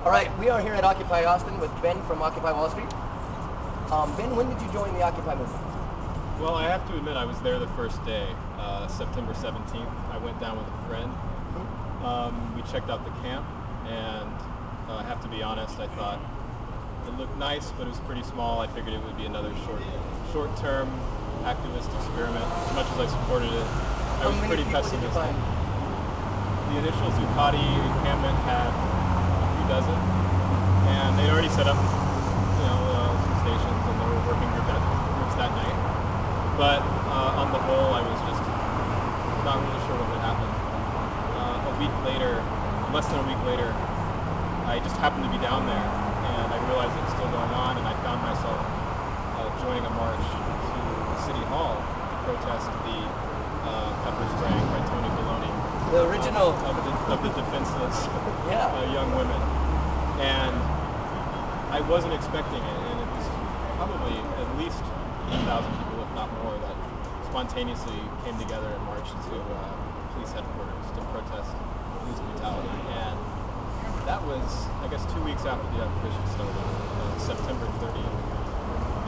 All right, we are here at Occupy Austin with Ben from Occupy Wall Street. Ben, when did you join the Occupy movement? Well, I have to admit I was there the first day, September 17th. I went down with a friend. We checked out the camp, and I have to be honest, I thought it looked nice, but it was pretty small. I figured it would be another short-term activist experiment. As much as I supported it, I was pretty pessimistic. The initial Zuccotti encampment had a few dozen, and they'd already set up, some stations, and there were working groups that night. But on the whole, I was just not really sure what would happen. Less than a week later, I just happened to be down there, and I realized it was still going on, and I found myself joining a march to City Hall to protest the pepper spraying by Tony Baloney. The original of the defenseless yeah. Young women. And I wasn't expecting it, and it was probably at least 1,000 people, if not more, that spontaneously came together and marched to police headquarters to protest police brutality. And that was, I guess, 2 weeks after the occupation started, September 30th.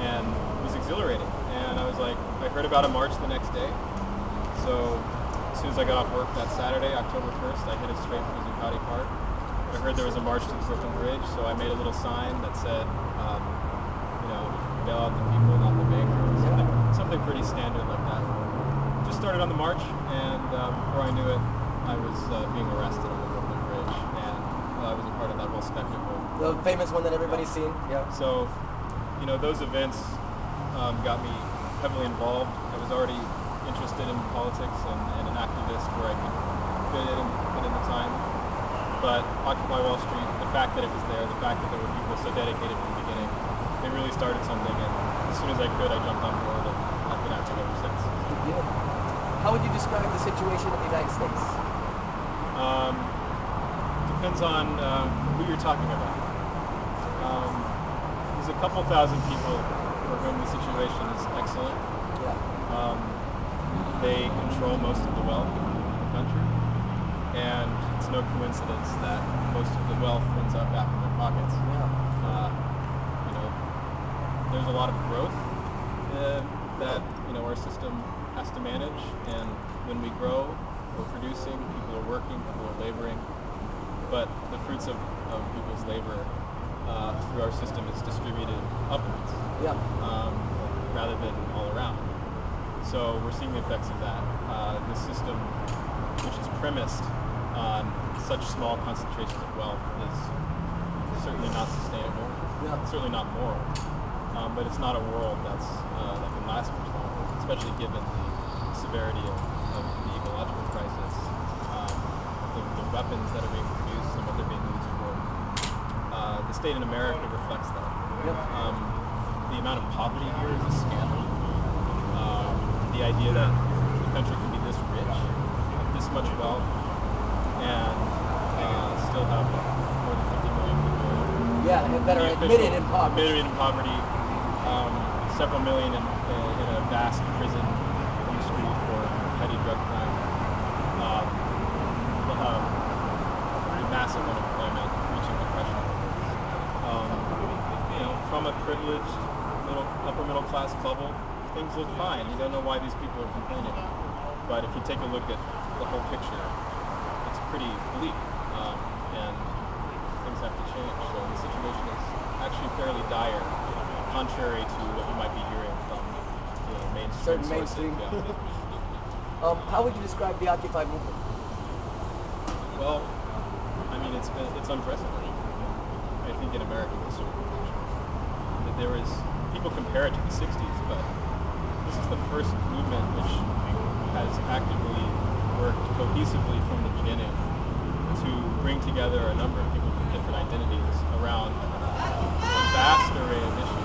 And it was exhilarating. And I was like, I heard about a march the next day. So as soon as I got off work that Saturday, October 1st, I headed straight for Zuccotti Park. I heard there was a march to the Brooklyn Bridge, so I made a little sign that said, bail out the people, not the bankers. Something pretty standard like that. Just started on the march, and before I knew it, I was being arrested on the Brooklyn Bridge, and I was a part of that whole spectacle. The famous one that everybody's seen. Yeah. So, those events got me heavily involved. I was already interested in politics and an activist where I could fit in the time. But Occupy Wall Street, the fact that it was there, the fact that there were people so dedicated from the beginning, they really started something, and as soon as I could, I jumped on board, and I've been active ever since. Yeah. How would you describe the situation in the United States? Depends on who you're talking about. There's a couple thousand people for whom the situation is excellent. Yeah. They control most of the wealth in the country, and it's no coincidence that most of the wealth ends up back in their pockets. Yeah. There's a lot of growth that our system has to manage, and when we grow, we're producing, people are working, people are laboring, but the fruits of people's labor through our system is distributed upwards, rather than all around. So we're seeing the effects of that. The system, which is premised on such small concentrations of wealth, is certainly not sustainable. Yeah. Certainly not moral. But it's not a world that can last much longer, especially given the severity of the ecological crisis, the weapons that are being produced and what they're being used for. The state in America reflects that. Yep. The amount of poverty here is a scandal. The idea that the country can be this rich, this much wealth, and still have more than 50 million people. Yeah, that are admitted in poverty. Admitted in poverty. Several million in a vast prison industry for petty drug crime. Massive unemployment, reaching depression. From a privileged upper middle class bubble, things look fine. You don't know why these people are complaining. But if you take a look at the whole picture, it's pretty bleak, and things have to change. So the situation is actually fairly dire, contrary to what you might be hearing from mainstream. Yeah. How would you describe the Occupy movement? Well, I mean, it's unprecedented. I think in American history, that there is, people compare it to the 60s, but this is the first movement which has actively worked cohesively from the beginning to bring together a number of people from different identities around a vast array of issues.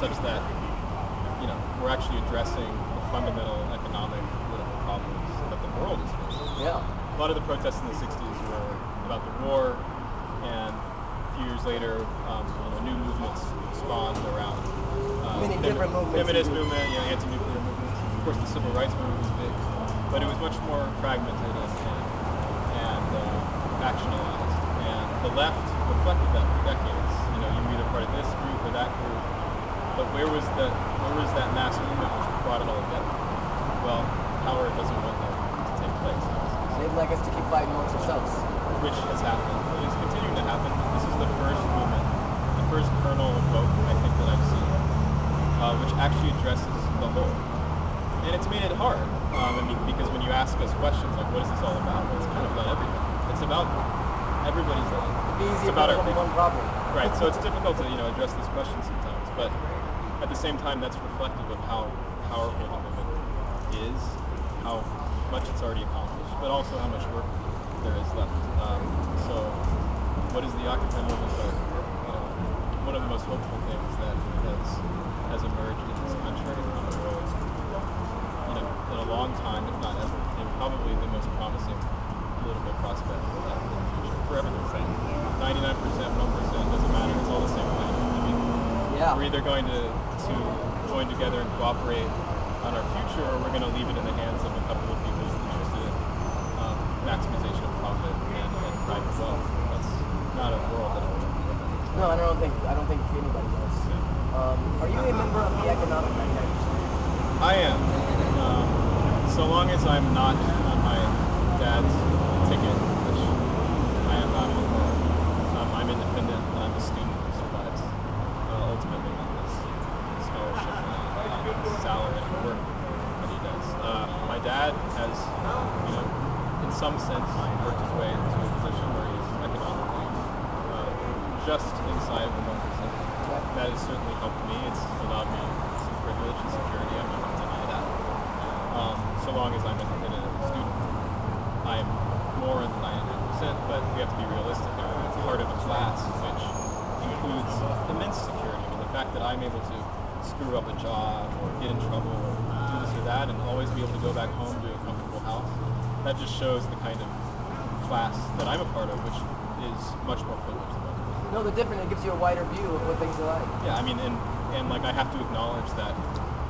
Such that, we're actually addressing the fundamental economic and political problems that the world is facing. Yeah. A lot of the protests in the 60s were about the war, and a few years later, new movements spawned around different movements. Feminist movement, anti-nuclear movements. Of course, the civil rights movement was big, but it was much more fragmented and factionalized. And the left reflected that for decades. You know, you were either part of this group or that group, but where was that mass movement which brought it all together? Well, power doesn't want that to take place. They'd like us to keep fighting amongst ourselves. Which has happened. It is continuing to happen. This is the first movement, the first kernel of hope, I think, that I've seen, which actually addresses the whole. And it's made it hard. Because when you ask us questions like, what is this all about? Well, it's kind of about everything. It's about everybody's life. It'd be easier it's about if there's only one problem. Right, so it's difficult to address these questions sometimes, but at the same time, that's reflective of how powerful the movement is, how much it's already accomplished, but also how much work there is left. So what is the Occupy movement like? One of the most hopeful things that has emerged in this country and around the world, in a long time, if not ever, and probably the most promising political prospect in the future for everything. 99%, 1%, doesn't matter, it's all the same thing. We're either going to join together and cooperate on our future, or we're going to leave it in the hands of a couple of people interested in maximization of profit and private wealth. That's not a world that I want to live in. No, I don't think anybody does. Yeah. Are you a member of the economic 99%? I am. So long as I'm not on my dad's ticket, which I am not anymore. I'm independent and I'm a student who survives ultimately on this scholarship and salary and work that he does. My dad has, in some sense, worked his way into a position where he's economically just inside of the 1%. That has certainly helped me. It's allowed me some privilege and security. I'm not going to deny that. So long as I'm an independent student, I'm more than 99%, but we have to be realistic. I'm part of a class which includes immense security. The fact that I'm able to screw up a job or get in trouble or do this or that and always be able to go back home to a comfortable house, that just shows the kind of class that I'm a part of, which is much more privileged than others. No, the different, it gives you a wider view of what things are like. Yeah, and like I have to acknowledge that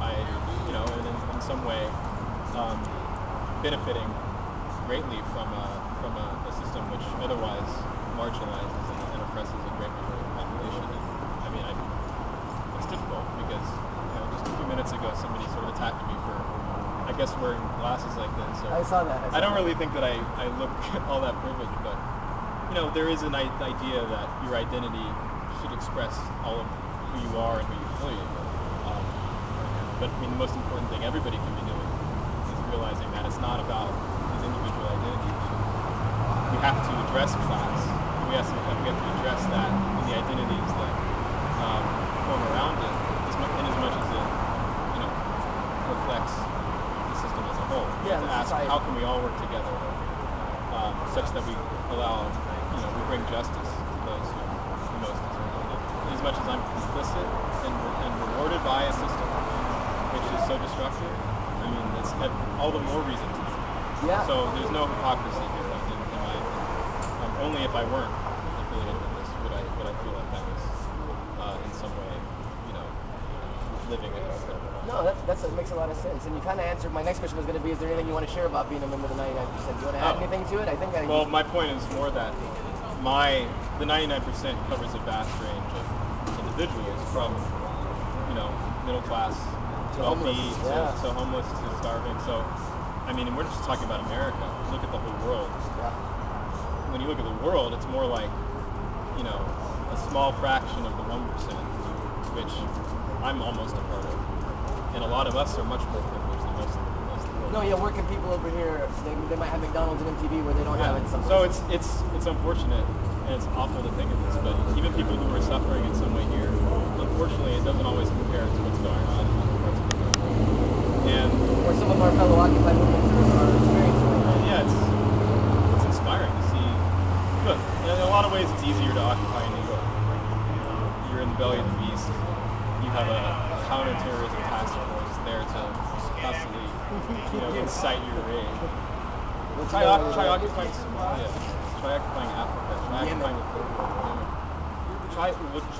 I, in some way, benefiting greatly from a system which otherwise marginalizes and oppresses a great majority of the population. And it's difficult because just a few minutes ago somebody sort of attacked me for, I guess, wearing glasses like this. So I saw that. I don't really think that I look all that privileged, but there is an idea that your identity should express all of who you are and who you affiliate with. But the most important thing everybody can be doing is realizing that it's not about his individual identity. We have to address class. We have to address that and the identities that form around it, in as much as it reflects the system as a whole. We have to ask, how can we all work together such that we allow, we bring justice to those who most deserve it. As much as I'm complicit and rewarded by a system which is so destructive, it's all the more reason to do. Yeah. So there's no hypocrisy here, in my opinion. Only if I weren't affiliated with this would I feel like that was in some way, living a better life. No, that makes a lot of sense. And you kind of answered my next question was going to be, is there anything you want to share about being a member of the 99%? Do you want to add anything to it? Well, my point is more that the 99% covers a vast range of individuals from, middle class to wealthy to homeless to starving. So, we're just talking about America. Look at the whole world. Yeah. When you look at the world, it's more like, a small fraction of the 1%, which I'm almost a part of. And a lot of us are much more privileged than most of the world. No, yeah, working people over here, they might have McDonald's and MTV where they don't have it. So it's unfortunate, and it's awful to think of this, but even people who are suffering in some way here, unfortunately, it doesn't always compare to what's going on in other parts of the world. And or some of our fellow Occupy movements are experiencing it. Yeah, it's inspiring to see. Look, in a lot of ways, it's easier to occupy in New York. You're in the belly of the beast. You have a counterterrorism task force there to constantly, incite your rage. Try occupying Somalia. Try occupying Africa. Try occupying the third world.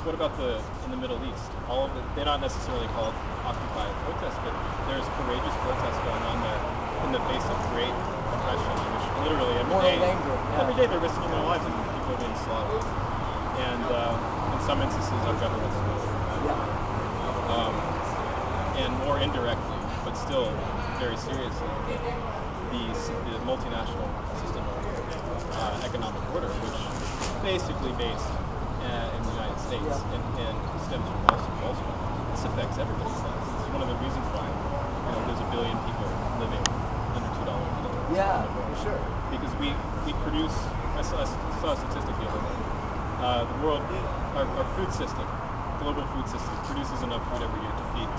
What about in the Middle East? All of it, they're not necessarily called Occupy protests, but there's courageous protests going on there in the face of great oppression, which literally every day they're risking their lives. And people are being slaughtered, and in some instances our government's and more indirectly, but still very seriously, the multinational system of economic order, which is basically based in the United States and stems from Wall Street. This affects everybody's lives. It's one of the reasons why there's a billion people living under $2 a day. Yeah, for sure. Because we produce, I saw a statistic the other day, the world, our food system, global food system, produces enough food every year to feed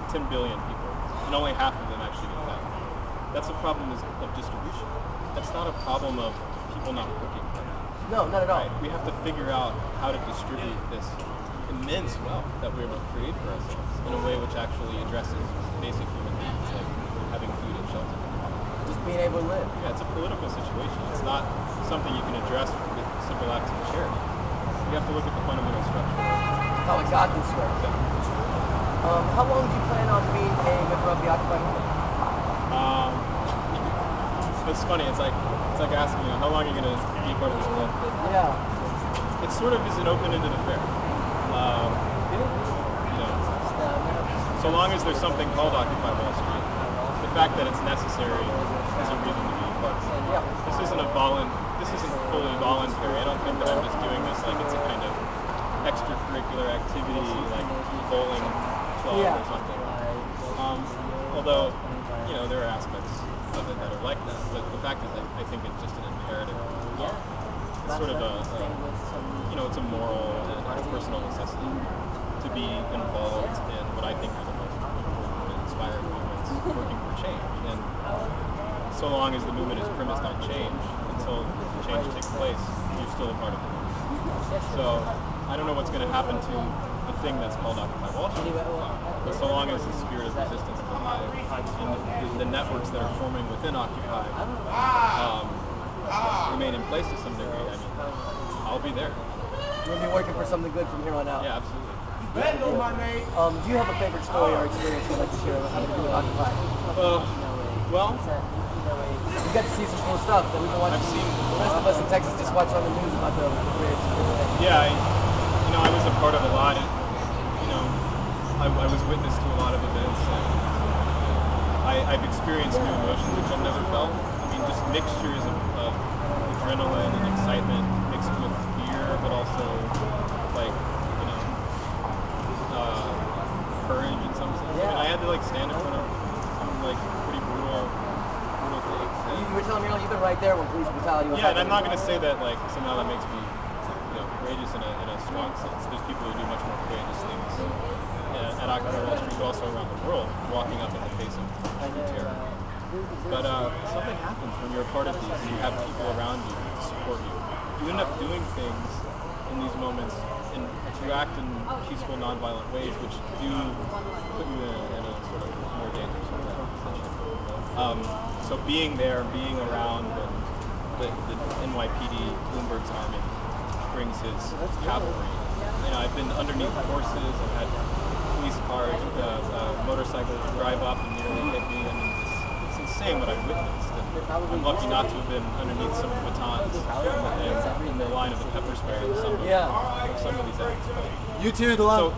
10 billion people, and only half of them actually get fed. That's a problem of distribution. That's not a problem of people not working. No, not at all. Right? We have to figure out how to distribute this immense wealth that we're able to create for ourselves in a way which actually addresses basic human needs, like having food and shelter. Just being able to live. Yeah, it's a political situation. It's not something you can address with simple acts of charity. You have to look at the fundamental structure. How it got this way. How long do you plan on being a member of the Occupy movement? It's funny. It's like asking how long are you going to be part of this club? Yeah. It sort of is an open-ended affair. So long as there's something called Occupy Wall Street, the fact that it's necessary is a reason to be part of it. Yeah. This isn't fully voluntary. I don't think that I'm just doing this like it's a kind of extracurricular activity, like bowling club or something. Although, there are aspects of it that are like that, but the fact is that I think it's just an imperative. It's sort of it's a moral and personal necessity to be involved in what I think are the most inspiring movements working for change. And so long as the movement is premised on change, until change takes place, you're still a part of it. So I don't know what's going to happen to the thing that's called Occupy Wall Street, but so long as the spirit of resistance is alive and the networks that are forming within Occupy remain in place to some degree, I'll be there. You'll be working for something good from here on out. Yeah, absolutely. Do you have a favorite story or experience you'd like to share having to do with Occupy? Well, You got to see some cool stuff that we've been watching. I've seen. The rest of us in Texas just watch on the news about the bridge. Yeah, I was a part of a lot. I was witness to a lot of events. And I've experienced new emotions which I've never felt. Just mixtures of adrenaline and excitement mixed with fear, but also courage in some sense. Yeah. I had to stand in front of some pretty brutal things. You were telling me you've been right there when police brutality was Yeah, and happening. I'm not going to say that somehow that makes me courageous in a strong sense. There's people who do much more courageous things at Occupy Wall Street, but also around the world, walking up in the face of terror. But something happens when you're a part of these and you have people around you to support you. You end up doing things in these moments and you act in peaceful, nonviolent ways, which do put you in a sort of more dangerous position. So being there, being around when the NYPD, Bloomberg's army, brings his cavalry. I've been underneath horses, I've had police cars, motorcycles drive up and nearly hit me. It's insane what I've witnessed. I'm lucky not to have been underneath some batons and the line of the pepper spray of some of these acts. You too, the love. So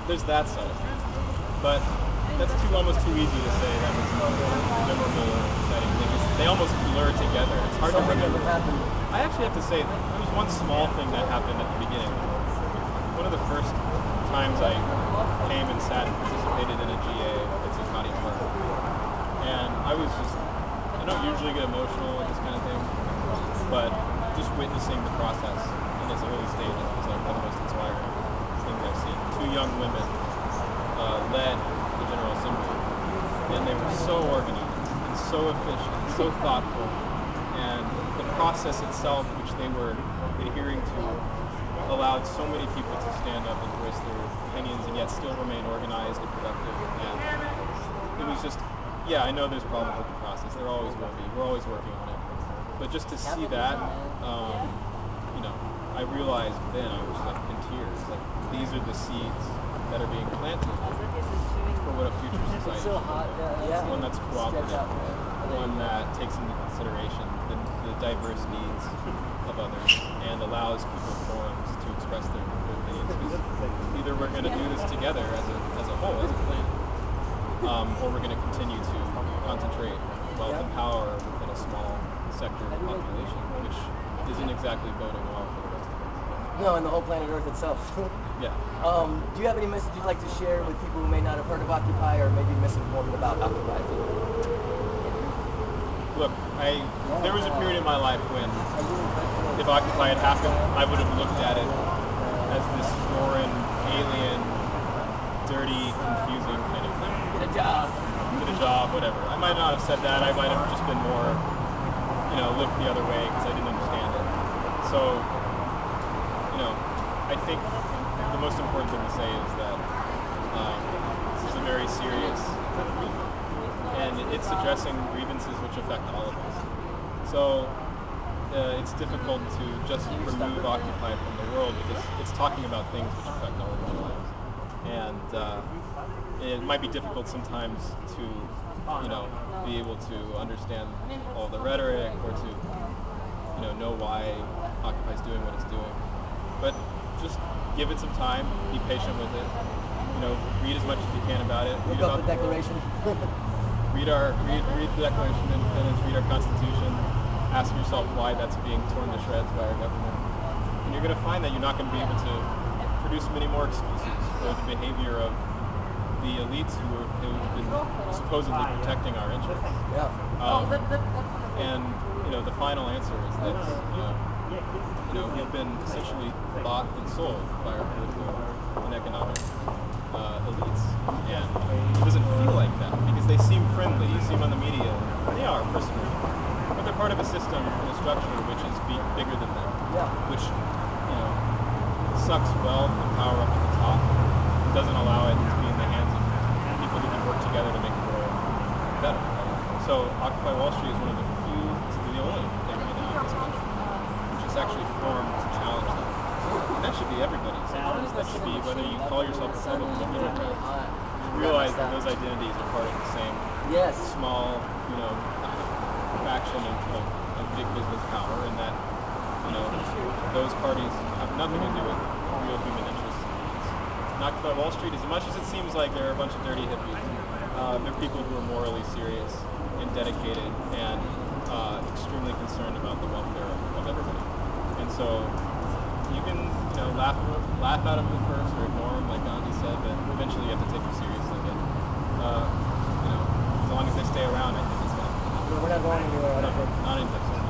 there's that side of it. But that's almost too easy to say that was memorable or exciting thing. They almost blur together. It's hard to remember. I actually have to say, there was one small thing that happened at the beginning. One of the first times I came and sat and participated in a GA at Zuccotti Park. And I don't usually get emotional at this kind of thing, but just witnessing the process in its early stages was one of the most inspiring things I've seen. Two young women led the General Assembly, and they were so organized and so efficient, so thoughtful, and the process itself, which they were adhering to, allowed so many people to stand up and voice their opinions and yet still remain organized and productive. And it was just, I know there's problems with the process. There always will be. We're always working on it. But just to see that, I realized then I was in tears. These are the seeds that are being planted for what a future society should be. One that's cooperative, one that takes into consideration the the diverse needs of others and allows people forums to express their opinions. Either we're going to do this together as a whole, as a planet, or we're going to continue to concentrate wealth and power within a small sector of the population, which isn't exactly boding well for the rest of us. No, and the whole planet Earth itself. Yeah. Do you have any message you'd like to share with people who may not have heard of Occupy or maybe misinformed about Occupy? Look, there was a period in my life when, if Occupy had happened, I would have looked at it as this foreign, alien, dirty, confusing kind of thing. Get a job. Get a job, whatever. I might not have said that. I might have just been more, looked the other way because I didn't understand it. So, I think the most important thing to say is that this is a very serious movement, and it's addressing grievances which affect all of us. So it's difficult to just remove Occupy from the world because it's talking about things which affect all of our lives. And it might be difficult sometimes to, be able to understand all the rhetoric or to, know why Occupy is doing what it's doing. But just give it some time, be patient with it, read as much as you can about it. Read about the Declaration. Read the Declaration of Independence, read our Constitution, ask yourself why that's being torn to shreds by our government. And you're going to find that you're not going to be able to produce many more excuses for the behavior of the elites who've been supposedly protecting our interests. Yeah. And the final answer is that we've been essentially bought and sold by our political and economic elites, and it doesn't feel like that because they seem friendly. You see them on the media, and they are personally, but they're part of a system and a structure which is bigger than them. Yeah. Which sucks wealth and power up at the top. It doesn't allow it to be in the hands of people who can work together to make the world better. So Occupy Wall Street is one of the few, it's the only thing right now in this country which is actually formed to challenge that. And that should be everybody's. That should be whether you call yourself a Republican or Democrat. You realize that those identities are part of the same small, faction of big business power, and that those parties have nothing to do with real human interests. And Occupy Wall Street, as much as it seems like they're a bunch of dirty hippies, they're people who are morally serious and dedicated and extremely concerned about the welfare of everybody. And so you can laugh at them at first or ignore them, like Gandhi said, but eventually you have to take them seriously. And as long as they stay around, I think it's going to happen. We're not going anywhere. I don't think. Not anytime soon.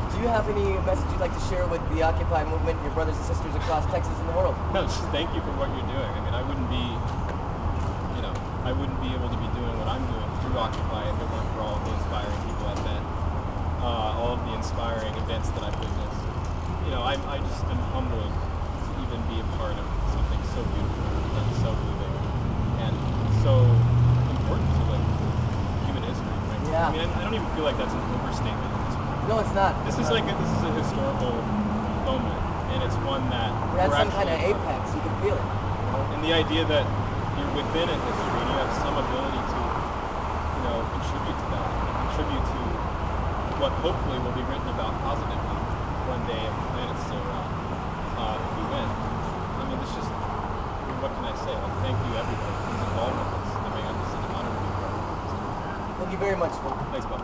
Do you have any message you'd like to share with the Occupy movement, your brothers and sisters across Texas and the world? No, just thank you for what you're doing. I mean, I wouldn't be able to be doing what I'm doing through Occupy if it weren't for all of the inspiring people I've met, all of the inspiring events that I've witnessed. I just am humbled to even be a part of something so beautiful and so moving and so important to human history. Right? Yeah. I mean, I don't even feel like that's an overstatement at this point. No, it's not. This is a historical moment, and it's one that we're at some kind of apex. You can feel it. And the idea that you're within a history and you have some ability to, contribute to that, contribute to what hopefully will be written about positively one day if the planet's still around, if we win. I mean, it's just, what can I say? Thank you everybody who's involved in this. I mean, this is an honor to be part of it. Thank you very much. Thanks, Bob.